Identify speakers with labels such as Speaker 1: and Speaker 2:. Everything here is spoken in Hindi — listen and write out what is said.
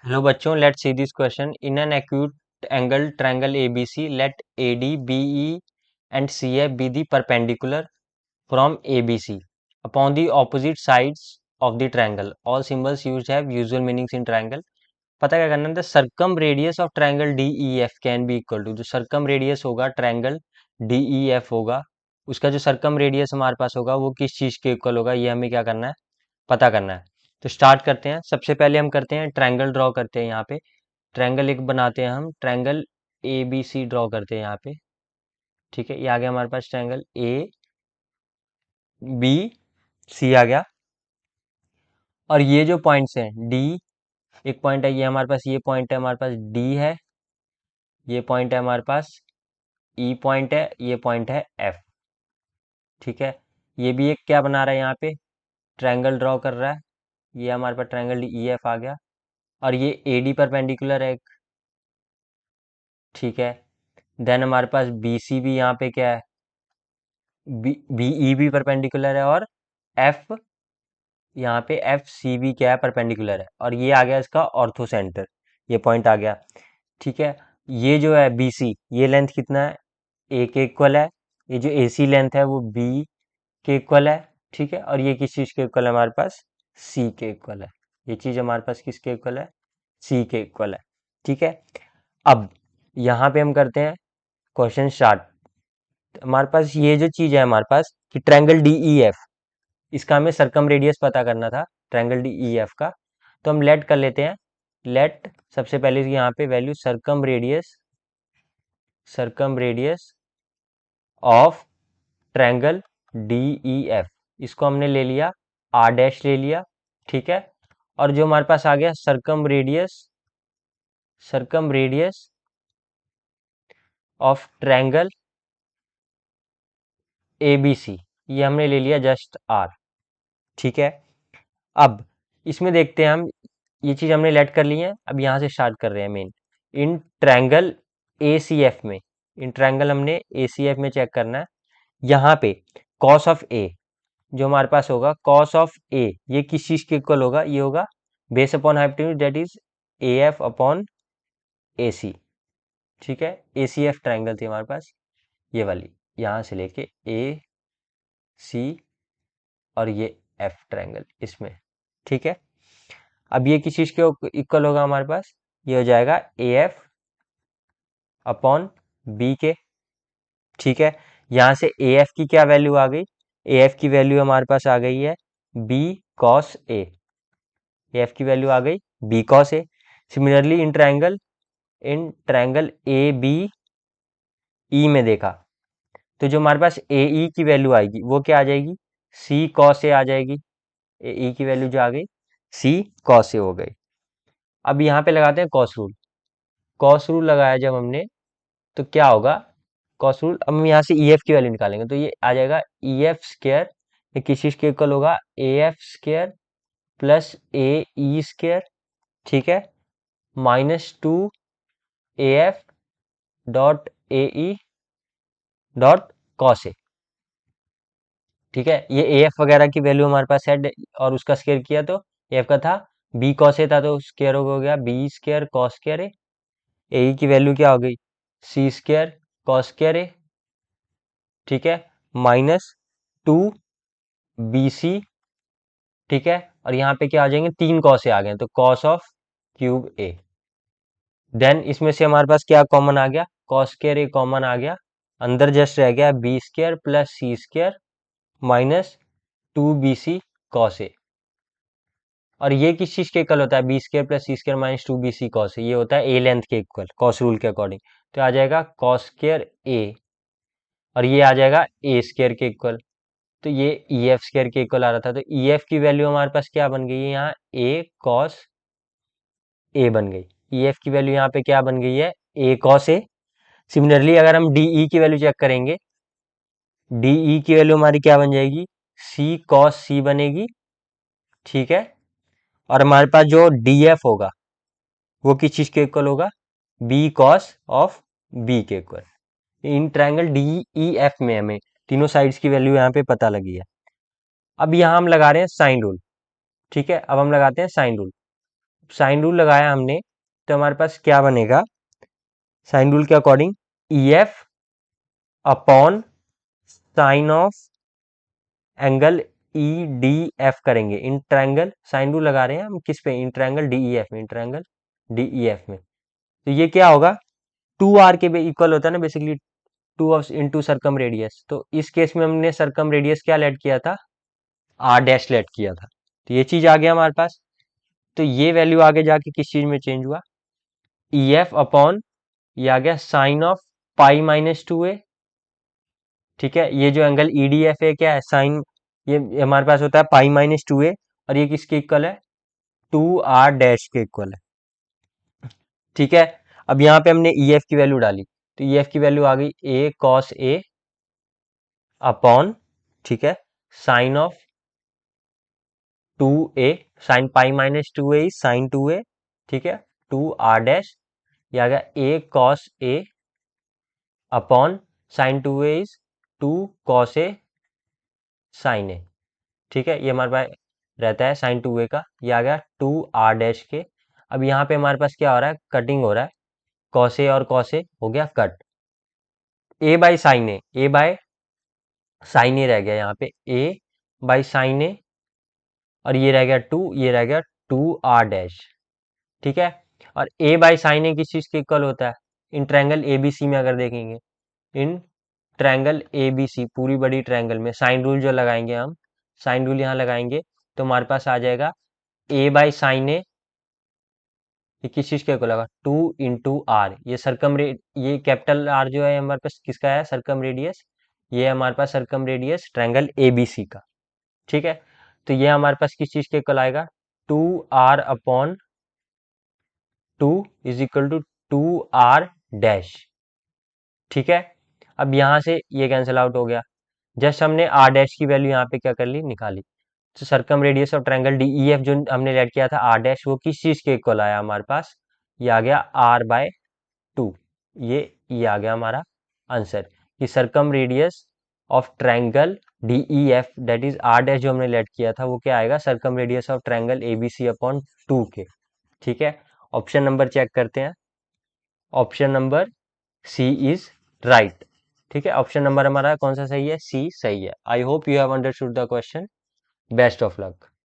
Speaker 1: हेलो बच्चों, let's see this question. In an acute angle triangle ABC, let AD, BE and CF be the perpendicular from ABC upon the opposite sides of the triangle. All symbols used have usual meanings in triangle. पता क्या करना है? The circumradius of triangle DEF can be equal to, जो सर्कम रेडियस होगा ट्रायंगल DEF होगा, उसका जो सर्कम रेडियस हमारे पास होगा वो किस चीज के इक्वल होगा, ये हमें क्या करना है, पता करना है। तो स्टार्ट करते हैं। सबसे पहले हम करते हैं ट्रायंगल ड्रॉ करते हैं। यहाँ पे ट्रायंगल एक बनाते हैं, हम ट्रायंगल ABC ड्रॉ करते हैं यहाँ पे। ठीक है, ये आ गया हमारे पास ट्रायंगल ABC आ गया। और ये जो पॉइंट्स हैं D, एक पॉइंट है ये हमारे पास, ये पॉइंट है हमारे पास D है, ये पॉइंट है हमारे पास E पॉइंट है, ये पॉइंट है F। ठीक है, ये भी एक क्या बना रहा है, यहाँ पे ट्रायंगल ड्रॉ कर रहा है। ये हमारे पास ट्रायंगल EF आ गया। और ये AD परपेंडिकुलर है एक। ठीक है, देन हमारे पास BC भी यहाँ पे क्या है, BE भी परपेंडिकुलर है, और F, यहाँ पे FC भी क्या है, परपेंडिकुलर है। और ये आ गया इसका ऑर्थो सेंटर, ये पॉइंट आ गया। ठीक है, ये जो है BC, ये लेंथ कितना है, A के इक्वल है। ये जो AC लेंथ है वो B के इक्वल है। ठीक है, और ये किस चीज के इक्वल है हमारे पास, C के इक्वल है। ये चीज हमारे पास किसके इक्वल है, C के इक्वल है। ठीक है, अब यहाँ पे हम करते हैं क्वेश्चन स्टार्ट। हमारे पास ये जो चीज है हमारे पास कि ट्रायंगल DEF, इसका हमें सरकम रेडियस पता करना था ट्रायंगल DEF का। तो हम लेट कर लेते हैं। लेट सबसे पहले यहाँ पे value circumradius of triangle DEF, इसको हमने ले लिया R' ले लिया। ठीक है, और जो हमारे पास आ गया सरकम रेडियस ऑफ ट्रायंगल ABC, ये हमने ले लिया जस्ट R। ठीक है, अब इसमें देखते हैं हम, ये चीज हमने लेट कर ली है। अब यहाँ से स्टार्ट कर रहे हैं मेन। इन ट्रायंगल ACF में, इन ट्रायंगल हमने ACF में चेक करना है। यहाँ पे कॉस ऑफ A जो हमारे पास होगा, कॉस ऑफ A ये किस चीज के इक्वल होगा, ये होगा base upon hypotenuse, that is AF upon AC। ठीक है, ACF ट्रायंगल थी हमारे पास, ये वाली, यहाँ से लेके AC और ये F ट्रायंगल इसमें। ठीक है, अब ये किस चीज के इक्वल होगा हमारे पास, ये हो जाएगा AF अपॉन B के। ठीक है, यहाँ से AF की क्या वैल्यू आ गई, AF की वैल्यू हमारे पास आ गई है B cos A। AF की वैल्यू आ गई B cos A। Similarly in triangle ABE में देखा, तो जो हमारे पास AE की वैल्यू आएगी वो क्या आ जाएगी, C cos A आ जाएगी। AE की वैल्यू जो आ गई C cos A हो गई। अब यहाँ पे लगाते हैं कॉस रूल। कॉस रूल लगाया जब हमने, तो क्या होगा, कॉस रूल, अब हम यहाँ से EF की वैल्यू निकालेंगे, तो ये आ जाएगा EF स्क्वायर, ये किस चीज के इक्वल होगा, AF square plus AE square. ठीक है, -2 AF dot AE dot cos A. ठीक है, ये AF वगैरह की वैल्यू हमारे पास है, और उसका स्क्वायर किया तो AF का था B cos A था, तो स्क्वायर हो गया B स्क्वायर कॉस स्क्वायर ए। AE की वैल्यू क्या हो गई, C स्क्वायर कॉस स्क्वायर ए। ठीक है, -2 BC। ठीक है, और यहाँ पे क्या आ जाएंगे, 3 कॉस ए आ गए, तो cos of cube A। Then इसमें से हमारे पास क्या कॉमन आ गया, कॉस स्क्वायर ए कॉमन आ गया, अंदर जस्ट रह गया B square plus C square -2 BC cos A. और ये किस चीज के इक्वल होता है, B square plus C square -2 BC cos A, ये होता है A लेंथ के इक्वल कॉस रूल के अकॉर्डिंग। तो आ जाएगा कॉस स्क्वायर A, और ये आ जाएगा A स्क्वायर के इक्वल। तो ये EF स्क्वायर के इक्वल आ रहा था, तो EF की वैल्यू हमारे पास क्या बन गई है, यहाँ A cos A बन गई। EF की वैल्यू यहाँ पे क्या बन गई है, A cos A। सिमिलरली अगर हम DE की वैल्यू चेक करेंगे, DE की वैल्यू हमारी क्या बन जाएगी, C cos C बनेगी। ठीक है, और हमारे पास जो DF होगा वो किस चीज के इक्वल होगा, B cos ऑफ B के इक्वल। इन ट्रायंगल DEF में हमें तीनों साइड्स की वैल्यू यहाँ पे पता लगी है। अब यहाँ हम लगा रहे हैं साइन रूल। ठीक है, अब हम लगाते हैं साइन रूल। साइन रूल लगाया हमने, तो हमारे पास क्या बनेगा, साइन रूल के according E F upon sine of angle E D F करेंगे इन ट्रायंगल, साइन रूल लगा रहे हैं हम किस पे, in triangle D E F में, in triangle D E F में। तो ये क्या होगा, 2r के इक्वल होता है ना बेसिकली, 2 ऑफ इंटू सरकम रेडियस। तो इस केस में हमने सरकम रेडियस क्या लेट किया था, आर डैश लेट किया था। तो ये चीज आ गया हमारे पास। तो ये वैल्यू आगे जाके किस चीज में चेंज हुआ, ई एफ अपॉन, ये आ गया sine of pi minus two A. ठीक है, ये जो एंगल ई डी एफ है क्या है, साइन, ये हमारे पास होता है पाई माइनस टू ए, और ये किसके इक्वल है, 2r डैश के इक्वल है। ठीक है, अब यहाँ पे हमने ई एफ की वैल्यू डाली, तो ई एफ की वैल्यू आ गई ए कॉस ए अपॉन, ठीक है, sine of 2a, sine pi minus two A sine 2a, ठीक है, 2r डैश, ये आ गया A cos A upon sine 2a is 2 cos A sine A. ठीक है, ये हमारे पास रहता है साइन 2a का, ये आ गया 2r डैश के। अब यहाँ पे हमारे पास क्या हो रहा है, कटिंग हो रहा है, कॉस ए और कॉस ए हो गया cut, A by sine A by sine A रह गया यहाँ पे, ए बाई साइन ए, और ये रह गया 2, ये रह गया 2r डैश। ठीक है, और ए बाई साइन ए किस चीज के इक्वल होता है, इन ट्रायंगल ए बी सी में अगर देखेंगे, इन ट्रायंगल ए बी सी पूरी बड़ी ट्रायंगल में साइन रूल जो लगाएंगे हम, साइन रूल यहाँ लगाएंगे, तो हमारे पास आ जाएगा ए बाई साइन ए, ये किस चीज के इक्वल होगा, 2 इंटू आर, ये सरकम ये कैपिटल आर जो है हमारे पास किसका है, सरकम रेडियस, ये है हमारे पास circumradius triangle A B C का। ठीक है, तो ये हमारे पास किस चीज के इक्वल आएगा, 2r upon 2 is equal to 2r dash. ठीक है, अब यहाँ से ये कैंसिल आउट हो गया, जस्ट हमने r डैश की वैल्यू यहाँ पे क्या कर ली, निकाली। तो circumradius of triangle D E F जो हमने लेट किया था r डैश, वो किस चीज के इक्वल आया हमारे पास, ये आ गया r बाय 2। ये आ गया हमारा आंसर, कि circumradius of triangle D E F that is r dash जो हमने लेट किया था, वो क्या आएगा, circumradius of triangle A B C upon 2 के। ठीक है, ऑप्शन नंबर चेक करते हैं, option number C is right. ठीक है, ऑप्शन नंबर हमारा कौन सा सही है, सी सही है। I hope you have understood the question, best of luck.